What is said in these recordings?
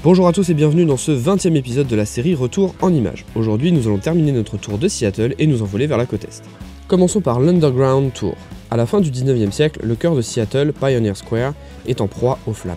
Bonjour à tous et bienvenue dans ce 20e épisode de la série Retour en images. Aujourd'hui nous allons terminer notre tour de Seattle et nous envoler vers la côte est. Commençons par l'Underground Tour. À la fin du 19e siècle, le cœur de Seattle, Pioneer Square, est en proie aux flammes.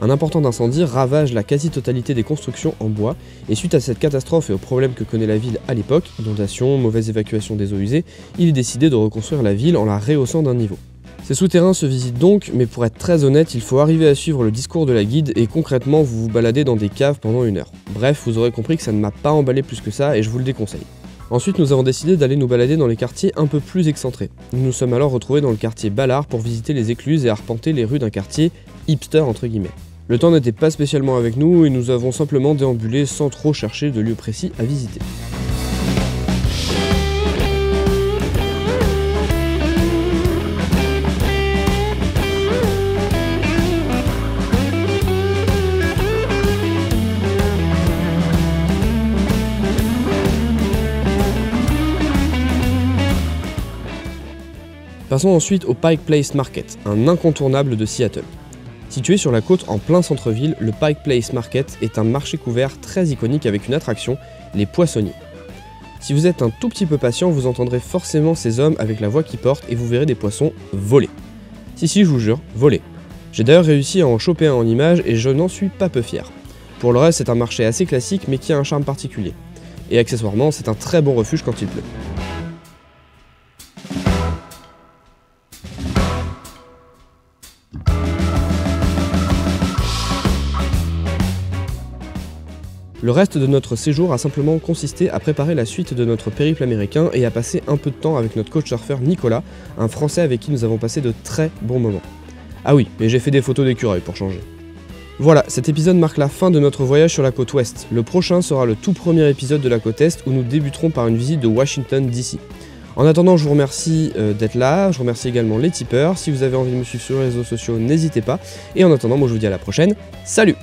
Un important incendie ravage la quasi-totalité des constructions en bois, et suite à cette catastrophe et aux problèmes que connaît la ville à l'époque, inondations, mauvaise évacuation des eaux usées, il est décidé de reconstruire la ville en la rehaussant d'un niveau. Ces souterrains se visitent donc, mais pour être très honnête, il faut arriver à suivre le discours de la guide et concrètement vous vous baladez dans des caves pendant 1 heure. Bref, vous aurez compris que ça ne m'a pas emballé plus que ça et je vous le déconseille. Ensuite, nous avons décidé d'aller nous balader dans les quartiers un peu plus excentrés. Nous nous sommes alors retrouvés dans le quartier Ballard pour visiter les écluses et arpenter les rues d'un quartier hipster entre guillemets. Le temps n'était pas spécialement avec nous et nous avons simplement déambulé sans trop chercher de lieu précis à visiter. Passons ensuite au Pike Place Market, un incontournable de Seattle. Situé sur la côte en plein centre-ville, le Pike Place Market est un marché couvert très iconique avec une attraction, les poissonniers. Si vous êtes un tout petit peu patient, vous entendrez forcément ces hommes avec la voix qui porte et vous verrez des poissons voler. Si, je vous jure, voler. J'ai d'ailleurs réussi à en choper un en image et je n'en suis pas peu fier. Pour le reste, c'est un marché assez classique mais qui a un charme particulier. Et accessoirement, c'est un très bon refuge quand il pleut. Le reste de notre séjour a simplement consisté à préparer la suite de notre périple américain et à passer un peu de temps avec notre coach surfeur Nicolas, un Français avec qui nous avons passé de très bons moments. Ah oui, et j'ai fait des photos d'écureuils pour changer. Voilà, cet épisode marque la fin de notre voyage sur la côte ouest. Le prochain sera le tout premier épisode de la côte est où nous débuterons par une visite de Washington DC. En attendant, je vous remercie d'être là, je remercie également les tipeurs. Si vous avez envie de me suivre sur les réseaux sociaux, n'hésitez pas. Et en attendant, moi je vous dis à la prochaine, salut!